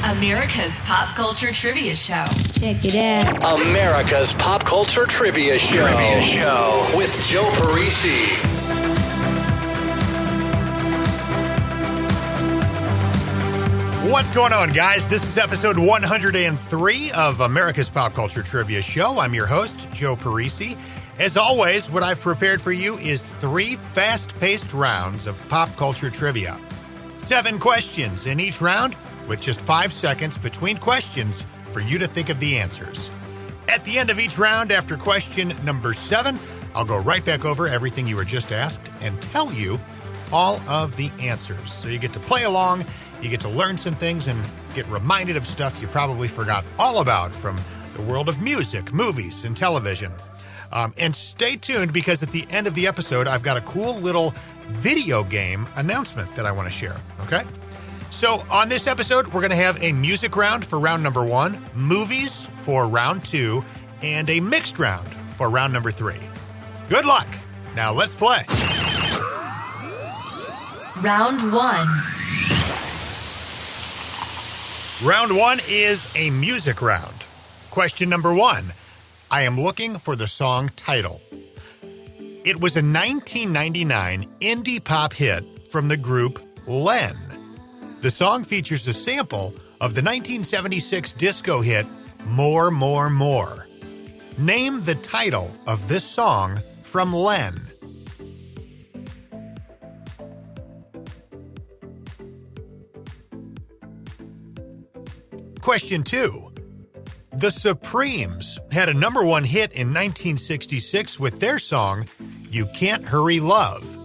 America's Pop Culture Trivia Show. Check it out. America's Pop Culture Trivia Show. With Joe Parisi. What's going on, guys? This is episode 103 of America's Pop Culture Trivia Show. I'm your host, Joe Parisi. As always, what I've prepared for you is 3 fast-paced rounds of pop culture trivia. 7 questions in each round, with just 5 seconds between questions for you to think of the answers. At the end of each round, after question number 7, I'll go right back over everything you were just asked and tell you all of the answers. So you get to play along, you get to learn some things, and get reminded of stuff you probably forgot all about from the world of music, movies, and television. And stay tuned, because at the end of the episode, I've got a cool little video game announcement that I want to share, okay? So on this episode, we're going to have a music round for round number 1, movies for round 2, and a mixed round for round number 3. Good luck. Now let's play. Round 1. Round 1 is a music round. Question number 1. I am looking for the song title. It was a 1999 indie pop hit from the group Len. The song features a sample of the 1976 disco hit More, More, More. Name the title of this song from Len. Question 2. The Supremes had a number 1 hit in 1966 with their song, You Can't Hurry Love.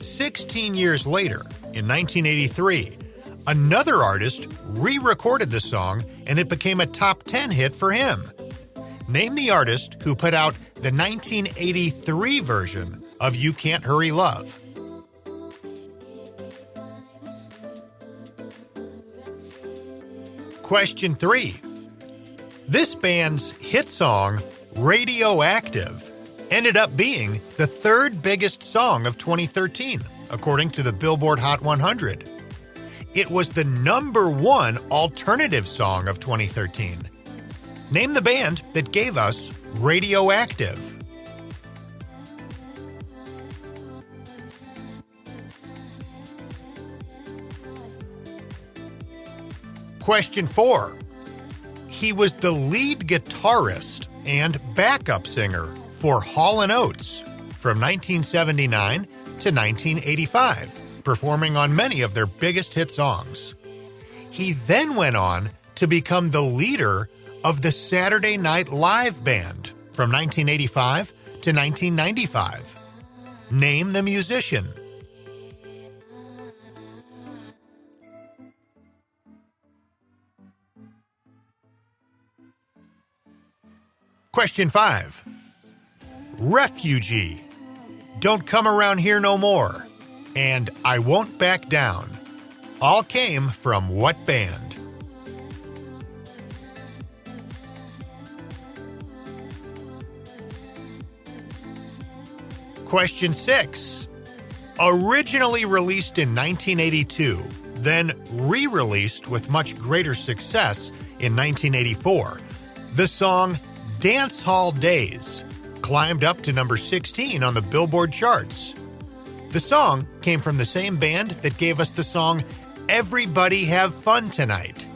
16 years later, in 1983, another artist re-recorded the song and it became a top 10 hit for him. Name the artist who put out the 1983 version of You Can't Hurry Love. Question 3. This band's hit song, Radioactive, ended up being the 3rd biggest song of 2013, according to the Billboard Hot 100. It was the number 1 alternative song of 2013. Name the band that gave us Radioactive. Question 4. He was the lead guitarist and backup singer for Hall & Oates from 1979 to 1985, performing on many of their biggest hit songs. He then went on to become the leader of the Saturday Night Live band from 1985 to 1995. Name the musician. Question 5. Refugee, Don't Come Around Here No More, and I Won't Back Down all came from what band? Question 6. Originally released in 1982, then re-released with much greater success in 1984, the song Dance Hall Days climbed up to number 16 on the Billboard charts. The song came from the same band that gave us the song Everybody Have Fun Tonight.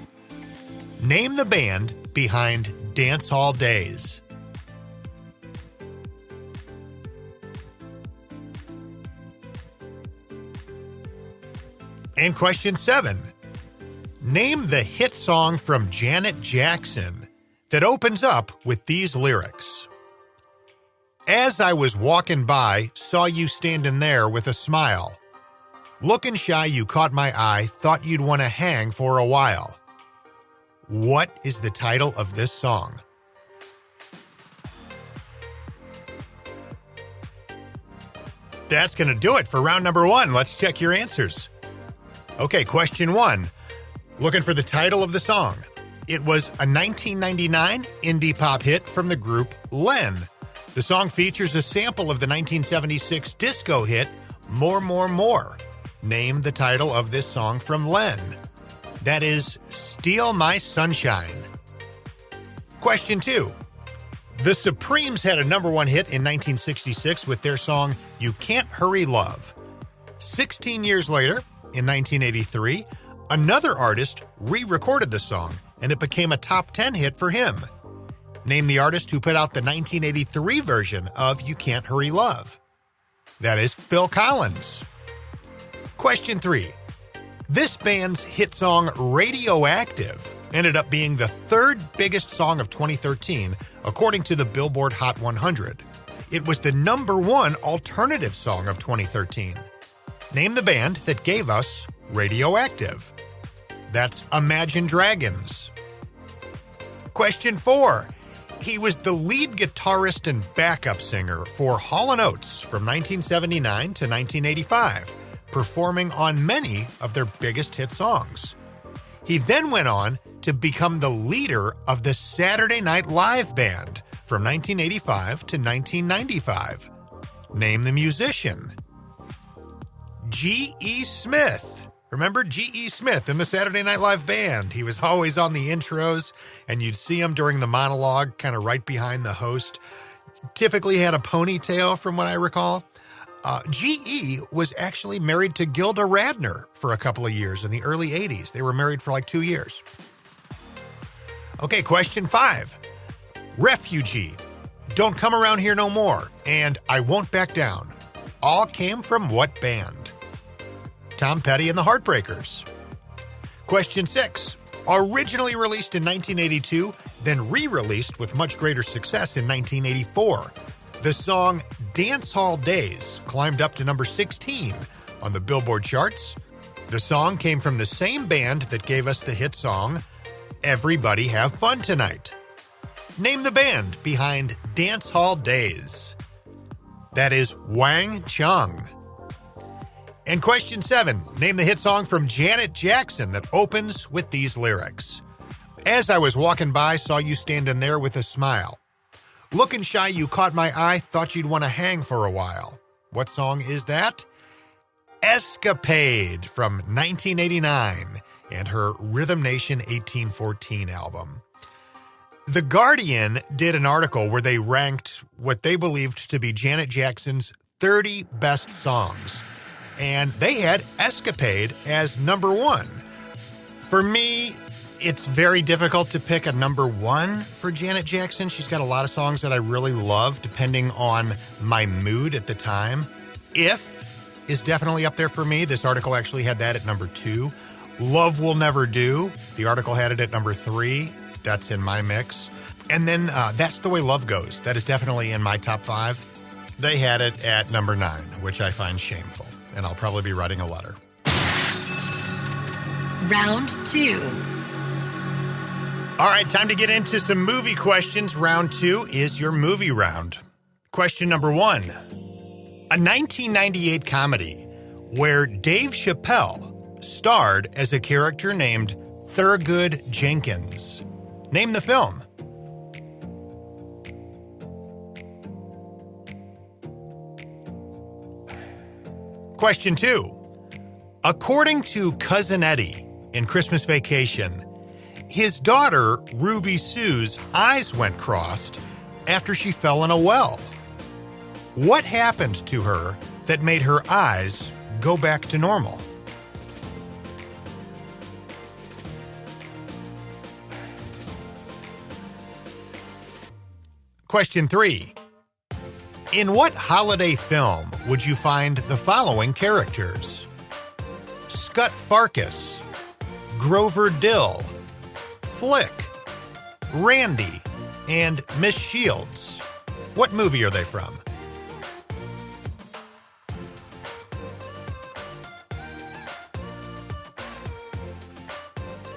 Name the band behind Dance Hall Days. And question 7. Name the hit song from Janet Jackson that opens up with these lyrics. As I was walking by, saw you standing there with a smile. Looking shy, you caught my eye, thought you'd want to hang for a while. What is the title of this song? That's going to do it for round number 1. Let's check your answers. Okay, question 1. Looking for the title of the song. It was a 1999 indie pop hit from the group Len. The song features a sample of the 1976 disco hit More, More, More. Name the title of this song from Len. That is Steal My Sunshine. Question 2. The Supremes had a number one hit in 1966 with their song You Can't Hurry Love. 16 years later, in 1983, another artist re-recorded the song, and it became a top 10 hit for him. Name the artist who put out the 1983 version of You Can't Hurry Love. That is Phil Collins. Question 3. This band's hit song Radioactive ended up being the third biggest song of 2013, according to the Billboard Hot 100. It was the number one alternative song of 2013. Name the band that gave us Radioactive. That's Imagine Dragons. Question 4. He was the lead guitarist and backup singer for Hall & Oates from 1979 to 1985, performing on many of their biggest hit songs. He then went on to become the leader of the Saturday Night Live band from 1985 to 1995. Name the musician. G.E. Smith. Remember G.E. Smith in the Saturday Night Live band? He was always on the intros, and you'd see him during the monologue, kind of right behind the host. Typically had a ponytail, from what I recall. G.E. was actually married to Gilda Radner for a couple of years in the early 80s. They were married for like 2 years. Okay, question 5. Refugee, Don't Come Around Here No More, and I Won't Back Down all came from what band? Tom Petty and the Heartbreakers. Question 6. Originally released in 1982, then re-released with much greater success in 1984. The song Dance Hall Days climbed up to number 16 on the Billboard charts. The song came from the same band that gave us the hit song Everybody Have Fun Tonight. Name the band behind Dance Hall Days. That is Wang Chung. And question 7, name the hit song from Janet Jackson that opens with these lyrics. As I was walking by, saw you standing there with a smile. Looking shy, you caught my eye, thought you'd want to hang for a while. What song is that? Escapade from 1989 and her Rhythm Nation 1814 album. The Guardian did an article where they ranked what they believed to be Janet Jackson's 30 best songs, and they had Escapade as number 1. For me, it's very difficult to pick a number 1 for Janet Jackson. She's got a lot of songs that I really love depending on my mood at the time. If is definitely up there for me. This article actually had that at number 2. Love Will Never Do. The article had it at number 3. That's in my mix. And then That's the Way Love Goes. That is definitely in my top 5. They had it at number 9, which I find shameful. And I'll probably be writing a letter. Round 2. All right, time to get into some movie questions. Round 2 is your movie round. Question number 1. A 1998 comedy where Dave Chappelle starred as a character named Thurgood Jenkins. Name the film. Question 2. According to Cousin Eddie in Christmas Vacation, his daughter, Ruby Sue's eyes went crossed after she fell in a well. What happened to her that made her eyes go back to normal? Question 3. In what holiday film would you find the following characters? Scut Farkus, Grover Dill, Flick, Randy, and Miss Shields. What movie are they from?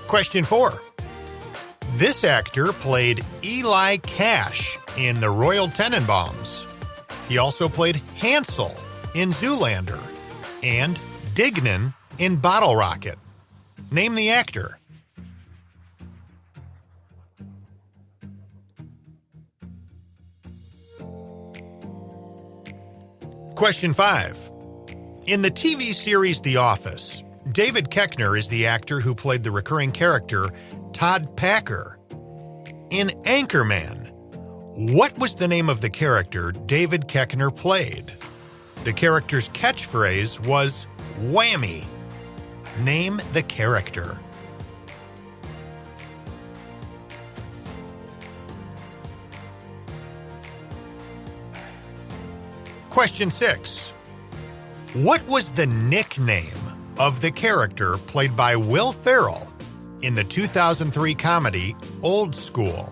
Question 4. This actor played Eli Cash in The Royal Tenenbaums. He also played Hansel in Zoolander and Dignan in Bottle Rocket. Name the actor. Question 5. In the TV series The Office, David Koechner is the actor who played the recurring character Todd Packer. In Anchorman, what was the name of the character David Koechner played? The character's catchphrase was whammy. Name the character. Question 6. What was the nickname of the character played by Will Ferrell in the 2003 comedy Old School?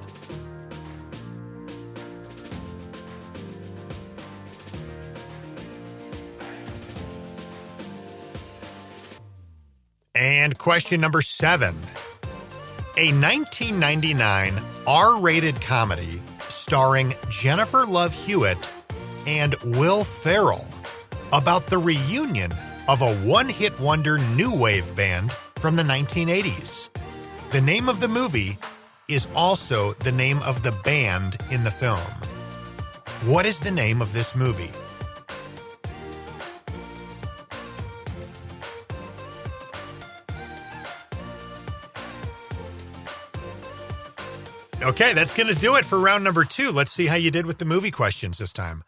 And question number 7. A 1999 R-rated comedy starring Jennifer Love Hewitt and Will Ferrell about the reunion of a one-hit wonder new wave band from the 1980s. The name of the movie is also the name of the band in the film. What is the name of this movie? Okay, that's going to do it for round number 2. Let's see how you did with the movie questions this time.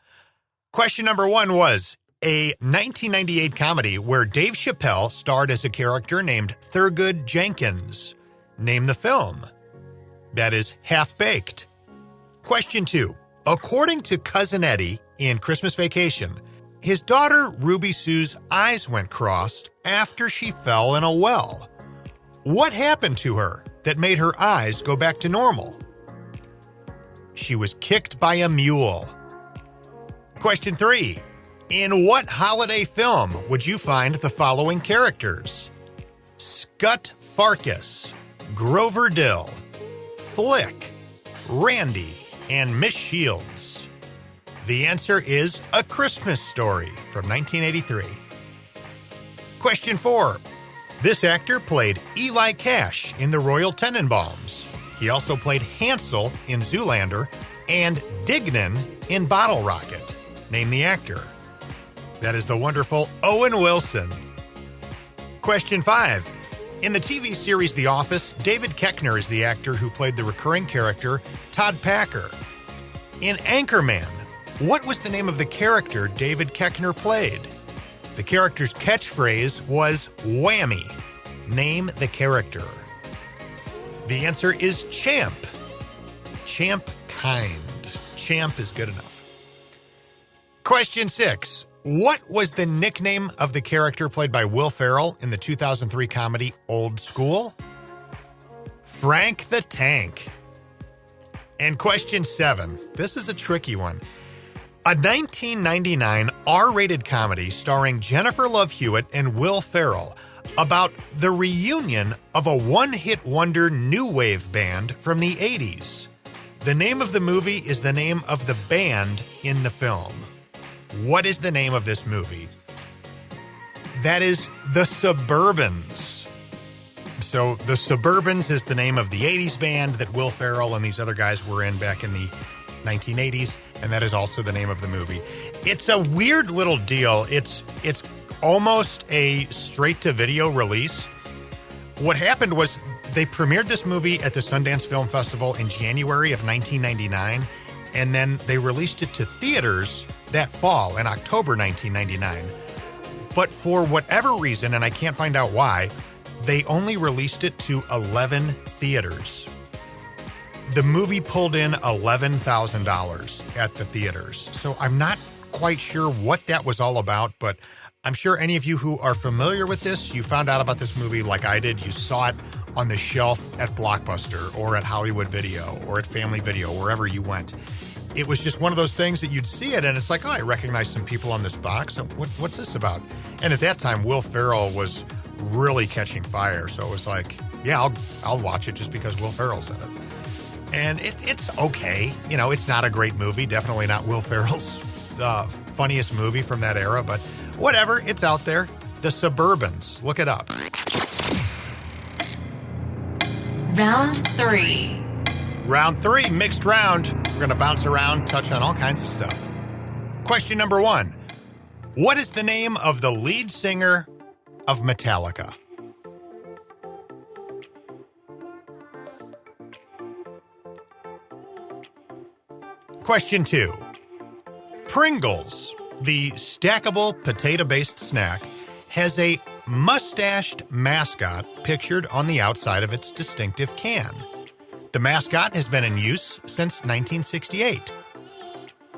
Question number 1 was a 1998 comedy where Dave Chappelle starred as a character named Thurgood Jenkins. Name the film. That is Half Baked. Question 2. According to Cousin Eddie in Christmas Vacation, his daughter Ruby Sue's eyes went crossed after she fell in a well. What happened to her that made her eyes go back to normal? She was kicked by a mule. Question 3. In what holiday film would you find the following characters? Scut Farkus, Grover Dill, Flick, Randy, and Miss Shields. The answer is A Christmas Story from 1983. Question 4. This actor played Eli Cash in The Royal Tenenbaums. He also played Hansel in Zoolander and Dignan in Bottle Rocket. Name the actor. That is the wonderful Owen Wilson. Question 5. In the TV series The Office, David Koechner is the actor who played the recurring character Todd Packer. In Anchorman, what was the name of the character David Koechner played? The character's catchphrase was whammy. Name the character. The answer is Champ. Champ kind. Champ is good enough. Question 6. What was the nickname of the character played by Will Ferrell in the 2003 comedy Old School? Frank the Tank. And question 7. This is a tricky one. A 1999 R-rated comedy starring Jennifer Love Hewitt and Will Ferrell about the reunion of a one-hit wonder new wave band from the 80s. The name of the movie is the name of the band in the film. What is the name of this movie? That is The Suburbans. So The Suburbans is the name of the 80s band that Will Ferrell and these other guys were in back in the 1980s, and that is also the name of the movie. It's a weird little deal. It's almost a straight-to-video release. What happened was they premiered this movie at the Sundance Film Festival in January of 1999, and then they released it to theaters that fall in October 1999. But for whatever reason, and I can't find out why, they only released it to 11 theaters. The movie pulled in $11,000 at the theaters. So I'm not quite sure what that was all about, but I'm sure any of you who are familiar with this, you found out about this movie like I did. You saw it on the shelf at Blockbuster or at Hollywood Video or at Family Video, wherever you went. It was just one of those things that you'd see it and it's like, oh, I recognize some people on this box. What's this about? And at that time, Will Ferrell was really catching fire. So it was like, yeah, I'll watch it just because Will Ferrell's in it. And it's okay. You know, it's not a great movie. Definitely not Will Ferrell's funniest movie from that era, but whatever. It's out there. The Suburbans. Look it up. Round 3. Round 3, mixed round. We're going to bounce around, touch on all kinds of stuff. Question number 1. What is the name of the lead singer of Metallica? Question 2. Pringles, the stackable potato-based snack, has a mustached mascot pictured on the outside of its distinctive can. The mascot has been in use since 1968.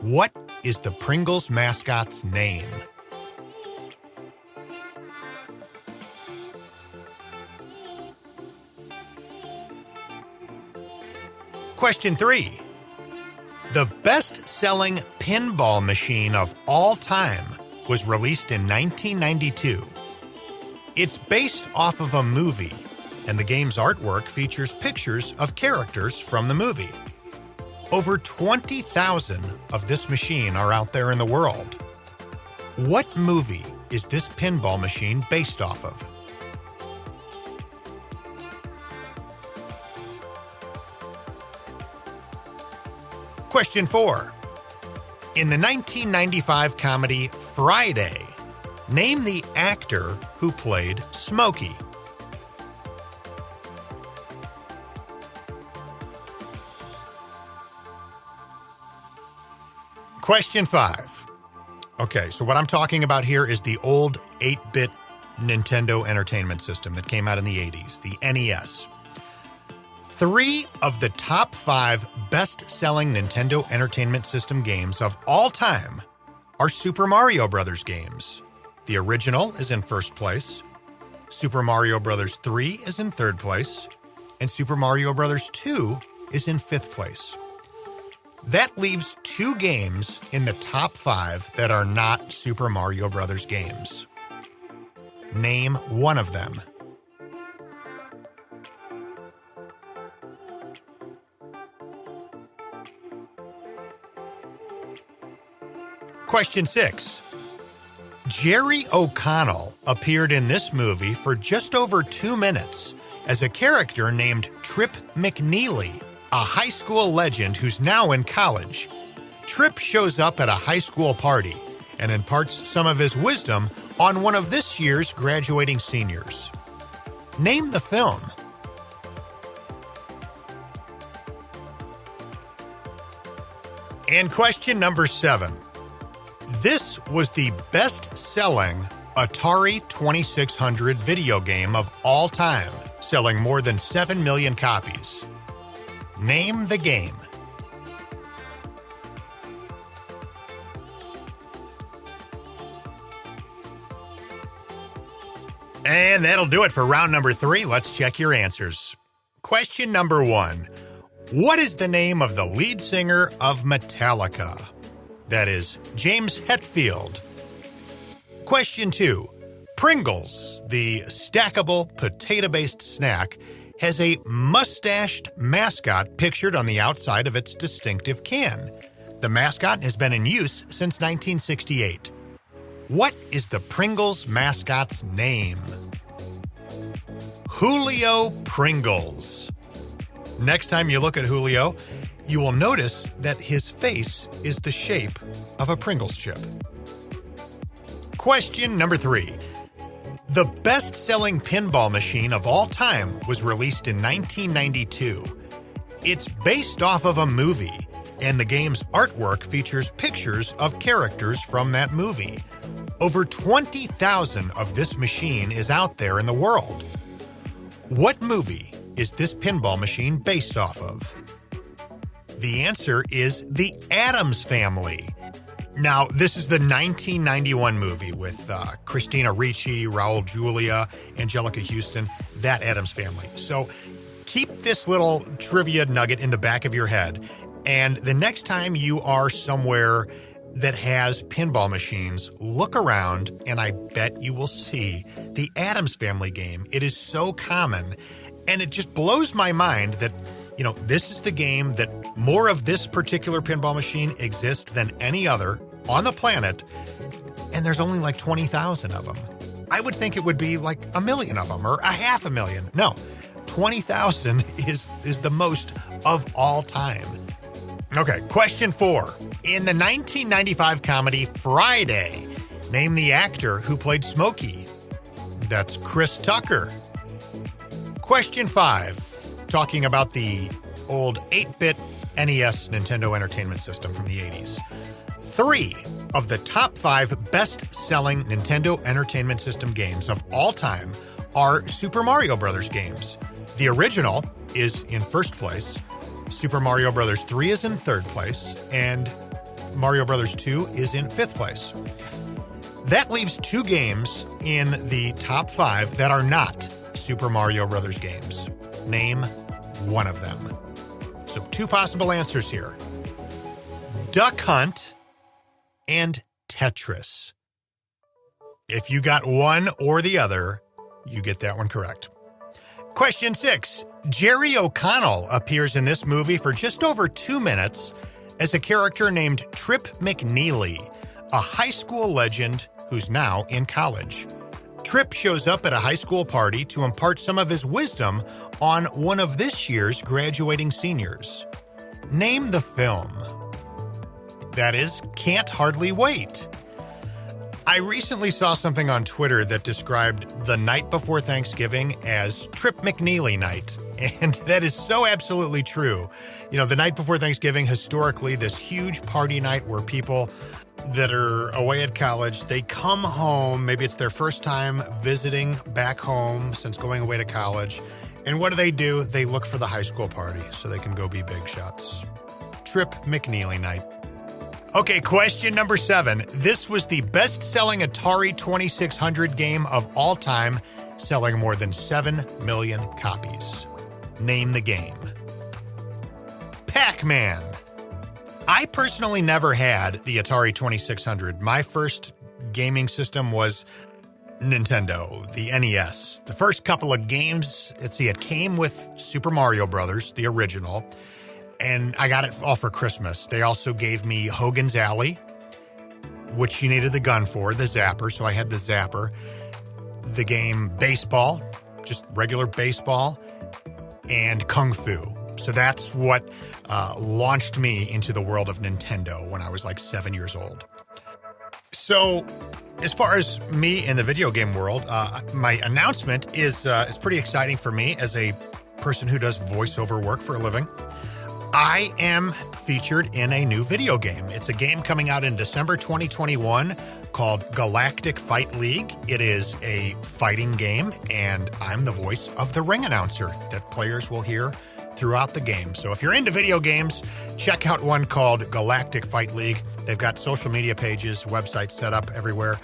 What is the Pringles mascot's name? Question 3. The best-selling pinball machine of all time was released in 1992. It's based off of a movie, and the game's artwork features pictures of characters from the movie. Over 20,000 of this machine are out there in the world. What movie is this pinball machine based off of? Question 4. In the 1995 comedy Friday, name the actor who played Smokey. Question 5. Okay, so what I'm talking about here is the old 8-bit Nintendo Entertainment System that came out in the 80s, the NES. 3 of the top 5 best-selling Nintendo Entertainment System games of all time are Super Mario Bros. Games. The original is in first place, Super Mario Bros. 3 is in third place, and Super Mario Bros. 2 is in fifth place. That leaves 2 games in the top 5 that are not Super Mario Bros. Games. Name one of them. Question 6. Jerry O'Connell appeared in this movie for just over 2 minutes as a character named Trip McNeely, a high school legend who's now in college. Trip shows up at a high school party and imparts some of his wisdom on one of this year's graduating seniors. Name the film. And question number 7. This was the best-selling Atari 2600 video game of all time, selling more than 7 million copies. Name the game. And that'll do it for round number 3. Let's check your answers. Question number 1. What is the name of the lead singer of Metallica? That is James Hetfield. Question 2. Pringles, the stackable potato-based snack, has a mustached mascot pictured on the outside of its distinctive can. The mascot has been in use since 1968. What is the Pringles mascot's name? Julio Pringles. Next time you look at Julio, you will notice that his face is the shape of a Pringles chip. Question number 3. The best-selling pinball machine of all time was released in 1992. It's based off of a movie, and the game's artwork features pictures of characters from that movie. Over 20,000 of this machine is out there in the world. What movie is this pinball machine based off of? The answer is The Addams Family. Now, this is the 1991 movie with Christina Ricci, Raul Julia, Angelica Houston, That Addams Family. So keep this little trivia nugget in the back of your head, and the next time you are somewhere that has pinball machines, look around, and I bet you will see The Addams Family game. It is so common, and it just blows my mind that, you know, this is the game that more of this particular pinball machine exists than any other on the planet, and there's only like 20,000 of them. I would think it would be like 1 million of them or 500,000. No, 20,000 is the most of all time. Okay, question 4. In the 1995 comedy Friday, name the actor who played Smokey. That's Chris Tucker. Question 5, talking about the old 8-bit NES Nintendo Entertainment System from the 80s. 3 of the top 5 best-selling Nintendo Entertainment System games of all time are Super Mario Bros. Games. The original is in first place, Super Mario Bros. 3 is in third place, and Mario Bros. 2 is in fifth place. That leaves 2 games in the top 5 that are not Super Mario Bros. Games. Name one of them. So 2 possible answers here. Duck Hunt and Tetris. If you got one or the other, you get that one correct. Question 6. Jerry O'Connell appears in this movie for just over 2 minutes as a character named Trip McNeely, a high school legend who's now in college. Trip shows up at a high school party to impart some of his wisdom on one of this year's graduating seniors. Name the film. That is Can't Hardly Wait. I recently saw something on Twitter that described the night before Thanksgiving as Trip McNeely night. And that is so absolutely true. You know, the night before Thanksgiving, historically, this huge party night where people that are away at college, they come home, maybe it's their first time visiting back home since going away to college. And what do? They look for the high school party so they can go be big shots. Trip McNeely night. Okay, question number 7. This was the best-selling Atari 2600 game of all time, selling more than 7 million copies. Name the game. Pac-Man. I personally never had the Atari 2600. My first gaming system was Nintendo, the NES. The first couple of games, it came with Super Mario Brothers, the original, and I got it all for Christmas. They also gave me Hogan's Alley, which you needed the gun for, the zapper, so I had the zapper. The game Baseball, just regular baseball, and Kung Fu. So that's what launched me into the world of Nintendo when I was like 7 years old. So as far as me in the video game world, my announcement is pretty exciting for me as a person who does voiceover work for a living. I am featured in a new video game. It's a game coming out in December 2021 called Galactic Fight League. It is a fighting game, and I'm the voice of the ring announcer that players will hear throughout the game. So if you're into video games, check out one called Galactic Fight League. They've got social media pages, websites set up everywhere.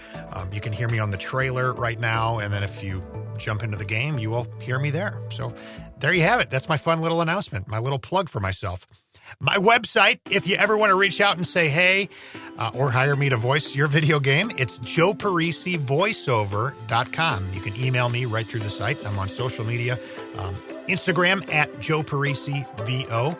You can hear me on the trailer right now, and then if you jump into the game, you will hear me there. So there you have it. That's my fun little announcement, my little plug for myself. My website, if you ever want to reach out and say hey, or hire me to voice your video game, it's joeparisivoiceover.com. You can email me right through the site. I'm on social media, Instagram at joeparisivo.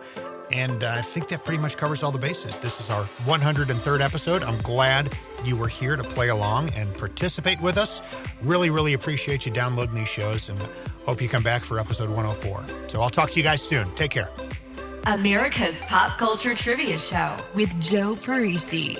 And I think that pretty much covers all the bases. This is our 103rd episode. I'm glad you were here to play along and participate with us. Really, really appreciate you downloading these shows, and hope you come back for episode 104. So I'll talk to you guys soon. Take care. America's Pop Culture Trivia Show with Joe Parisi.